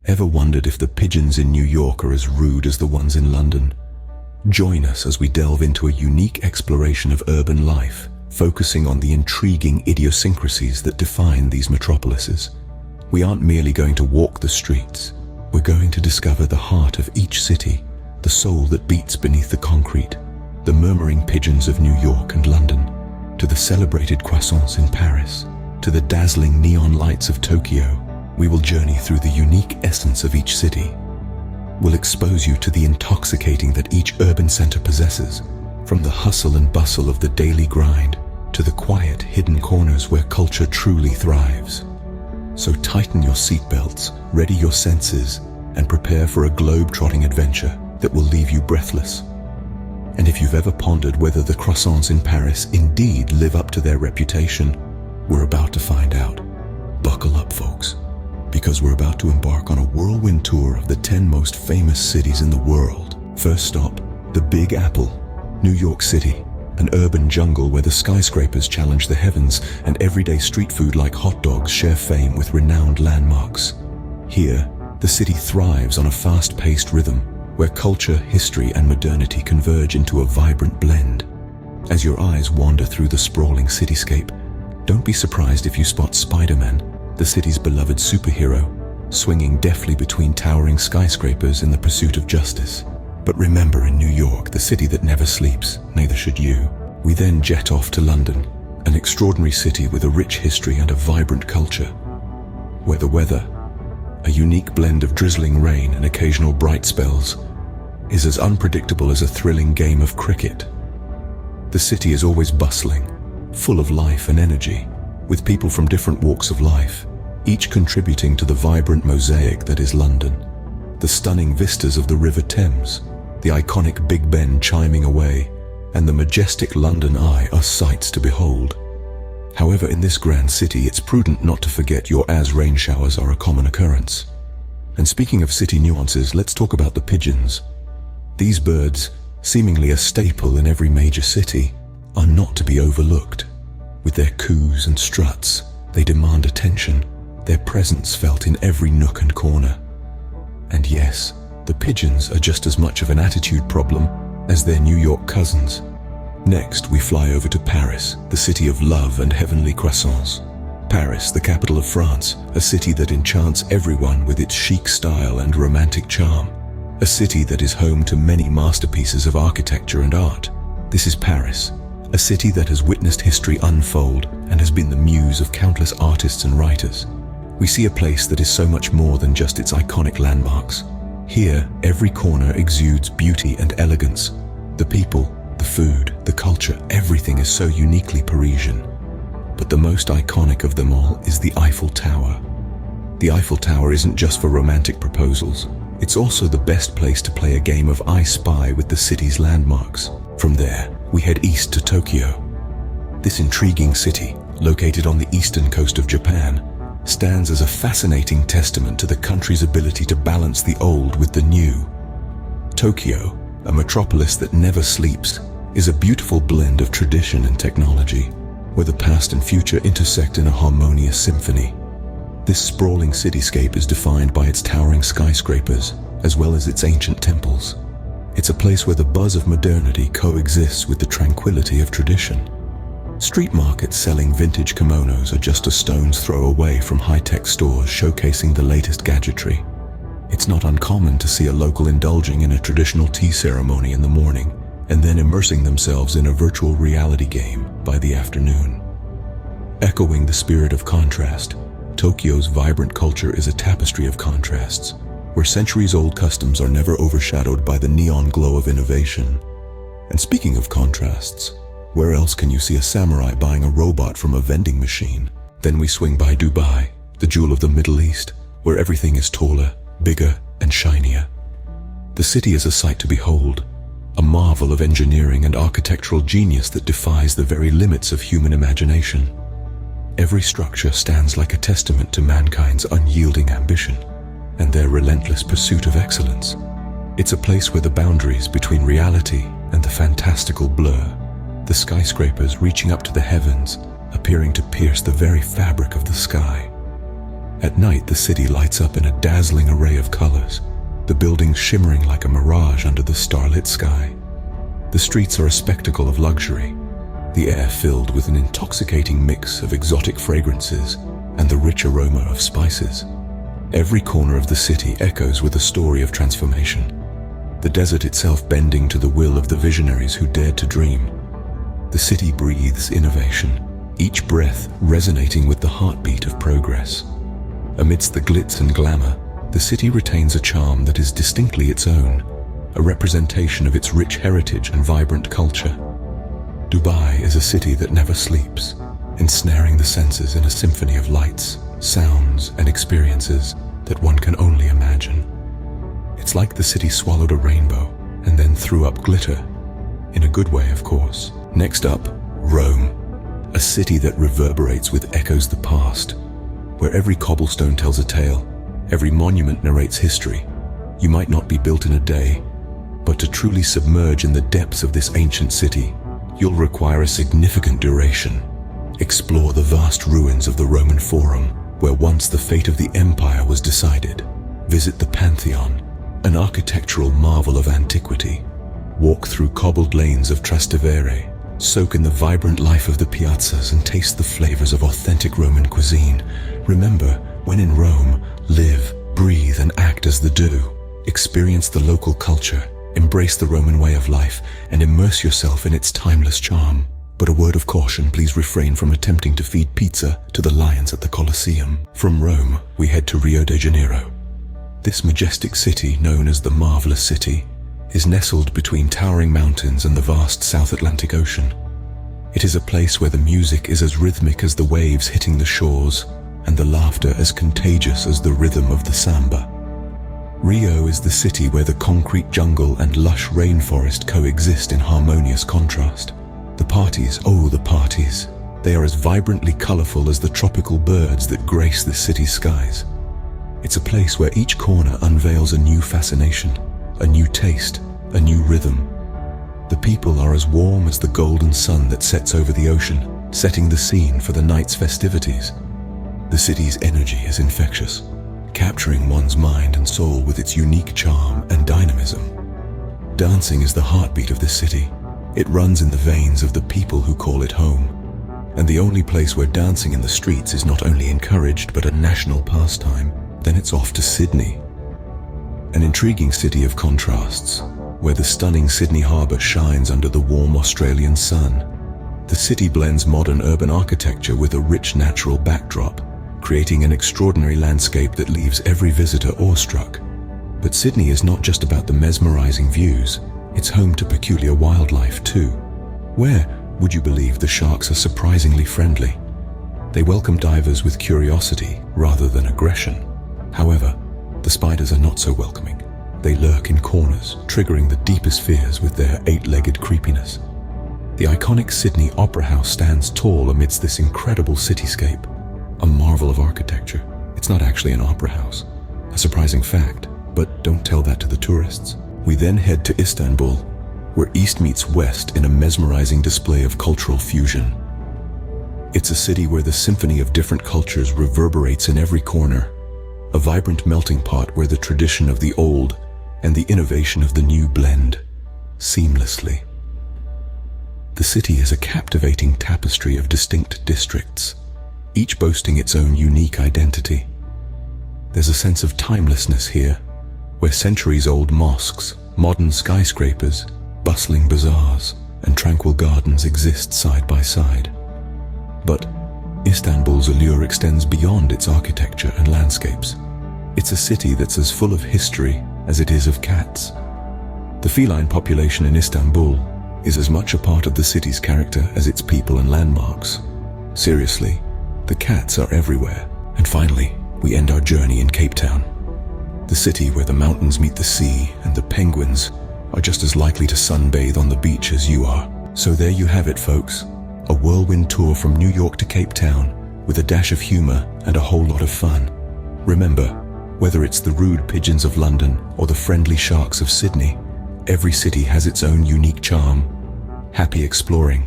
Ever wondered if the pigeons in New York are as rude as the ones in London? Join us as we delve into a unique exploration of urban life, focusing on the intriguing idiosyncrasies that define these metropolises. We aren't merely going to walk the streets. We're going to discover the heart of each city, the soul that beats beneath the concrete, the murmuring pigeons of New York and London, to the celebrated croissants in Paris, to the dazzling neon lights of Tokyo. We will journey through the unique essence of each city. We'll expose you to the intoxicating that each urban center possesses, from the hustle and bustle of the daily grind to the quiet, hidden corners where culture truly thrives. So tighten your seatbelts, ready your senses, and prepare for a globe-trotting adventure that will leave you breathless. And if you've ever pondered whether the croissants in Paris indeed live up to their reputation, we're about to find out. Buckle up, folks, because we're about to embark on a whirlwind tour of the 10 most famous cities in the world. First stop, the Big Apple, New York City, an urban jungle where the skyscrapers challenge the heavens and everyday street food like hot dogs share fame with renowned landmarks. Here, the city thrives on a fast-paced rhythm where culture, history, and modernity converge into a vibrant blend. As your eyes wander through the sprawling cityscape, don't be surprised if you spot Spider-Man, the city's beloved superhero, swinging deftly between towering skyscrapers in the pursuit of justice. But remember, in New York, the city that never sleeps, neither should you. We then jet off to London, an extraordinary city with a rich history and a vibrant culture, where the weather, a unique blend of drizzling rain and occasional bright spells, is as unpredictable as a thrilling game of cricket. The city is always bustling, full of life and energy, with people from different walks of life, each contributing to the vibrant mosaic that is London. The stunning vistas of the River Thames, the iconic Big Ben chiming away, and the majestic London Eye are sights to behold. However, in this grand city, it's prudent not to forget your rain showers are a common occurrence. And speaking of city nuances, let's talk about the pigeons. These birds, seemingly a staple in every major city, are not to be overlooked. With their coos and struts, they demand attention, their presence felt in every nook and corner. And yes, the pigeons are just as much of an attitude problem as their New York cousins. Next, we fly over to Paris, the city of love and heavenly croissants. Paris, the capital of France, a city that enchants everyone with its chic style and romantic charm. A city that is home to many masterpieces of architecture and art. This is Paris, a city that has witnessed history unfold and has been the muse of countless artists and writers. We see a place that is so much more than just its iconic landmarks. Here, every corner exudes beauty and elegance. The people, the food, the culture, everything is so uniquely Parisian. But the most iconic of them all is the Eiffel Tower. The Eiffel Tower isn't just for romantic proposals. It's also the best place to play a game of I Spy with the city's landmarks. From there, we head east to Tokyo. This intriguing city, located on the eastern coast of Japan, stands as a fascinating testament to the country's ability to balance the old with the new. Tokyo, a metropolis that never sleeps, is a beautiful blend of tradition and technology, where the past and future intersect in a harmonious symphony. This sprawling cityscape is defined by its towering skyscrapers, as well as its ancient temples. It's a place where the buzz of modernity coexists with the tranquility of tradition. Street markets selling vintage kimonos are just a stone's throw away from high-tech stores showcasing the latest gadgetry. It's not uncommon to see a local indulging in a traditional tea ceremony in the morning and then immersing themselves in a virtual reality game by the afternoon. Echoing the spirit of contrast, Tokyo's vibrant culture is a tapestry of contrasts, where centuries-old customs are never overshadowed by the neon glow of innovation. And speaking of contrasts, where else can you see a samurai buying a robot from a vending machine? Then we swing by Dubai, the jewel of the Middle East, where everything is taller, bigger, and shinier. The city is a sight to behold, a marvel of engineering and architectural genius that defies the very limits of human imagination. Every structure stands like a testament to mankind's unyielding ambition and their relentless pursuit of excellence. It's a place where the boundaries between reality and the fantastical blur, the skyscrapers reaching up to the heavens, appearing to pierce the very fabric of the sky. At night, the city lights up in a dazzling array of colors, the buildings shimmering like a mirage under the starlit sky. The streets are a spectacle of luxury, the air filled with an intoxicating mix of exotic fragrances and the rich aroma of spices. Every corner of the city echoes with a story of transformation, the desert itself bending to the will of the visionaries who dared to dream. The city breathes innovation, each breath resonating with the heartbeat of progress. Amidst the glitz and glamour, the city retains a charm that is distinctly its own, a representation of its rich heritage and vibrant culture. Dubai is a city that never sleeps, ensnaring the senses in a symphony of lights, sounds, and experiences that one can only imagine. It's like the city swallowed a rainbow and then threw up glitter, in a good way, of course. Next up, Rome, a city that reverberates with echoes of the past, where every cobblestone tells a tale, every monument narrates history. You might not be built in a day, but to truly submerge in the depths of this ancient city, you'll require a significant duration. Explore the vast ruins of the Roman Forum, where once the fate of the empire was decided. Visit the Pantheon, an architectural marvel of antiquity. Walk through cobbled lanes of Trastevere, soak in the vibrant life of the piazzas and taste the flavors of authentic Roman cuisine. Remember, when in Rome, live, breathe, and act as the do. Experience the local culture, embrace the Roman way of life, and immerse yourself in its timeless charm. But a word of caution, please refrain from attempting to feed pizza to the lions at the Colosseum. From Rome, we head to Rio de Janeiro. This majestic city, known as the Marvelous City, is nestled between towering mountains and the vast South Atlantic Ocean. It is a place where the music is as rhythmic as the waves hitting the shores, and the laughter as contagious as the rhythm of the samba. Rio is the city where the concrete jungle and lush rainforest coexist in harmonious contrast. The parties, oh the parties, they are as vibrantly colorful as the tropical birds that grace the city's skies. It's a place where each corner unveils a new fascination, a new taste, a new rhythm. The people are as warm as the golden sun that sets over the ocean, setting the scene for the night's festivities. The city's energy is infectious, capturing one's mind and soul with its unique charm and dynamism. Dancing is the heartbeat of this city. It runs in the veins of the people who call it home. And the only place where dancing in the streets is not only encouraged but a national pastime, then it's off to Sydney. An intriguing city of contrasts, where the stunning Sydney Harbour shines under the warm Australian sun. The city blends modern urban architecture with a rich natural backdrop, creating an extraordinary landscape that leaves every visitor awestruck. But Sydney is not just about the mesmerizing views, it's home to peculiar wildlife too. Where, would you believe, the sharks are surprisingly friendly? They welcome divers with curiosity rather than aggression. However, the spiders are not so welcoming. They lurk in corners, triggering the deepest fears with their eight-legged creepiness. The iconic Sydney Opera House stands tall amidst this incredible cityscape, a marvel of architecture. It's not actually an opera house, a surprising fact, but don't tell that to the tourists. We then head to Istanbul, where East meets West in a mesmerizing display of cultural fusion. It's a city where the symphony of different cultures reverberates in every corner, a vibrant melting pot where the tradition of the old and the innovation of the new blend seamlessly. The city is a captivating tapestry of distinct districts, each boasting its own unique identity. There's a sense of timelessness here, where centuries-old mosques, modern skyscrapers, bustling bazaars, and tranquil gardens exist side by side. But Istanbul's allure extends beyond its architecture and landscapes. It's a city that's as full of history as it is of cats. The feline population in Istanbul is as much a part of the city's character as its people and landmarks. Seriously, the cats are everywhere. And finally, we end our journey in Cape Town, the city where the mountains meet the sea and the penguins are just as likely to sunbathe on the beach as you are. So there you have it, folks. A whirlwind tour from New York to Cape Town with a dash of humor and a whole lot of fun. Remember, whether it's the rude pigeons of London or the friendly sharks of Sydney, every city has its own unique charm. Happy exploring.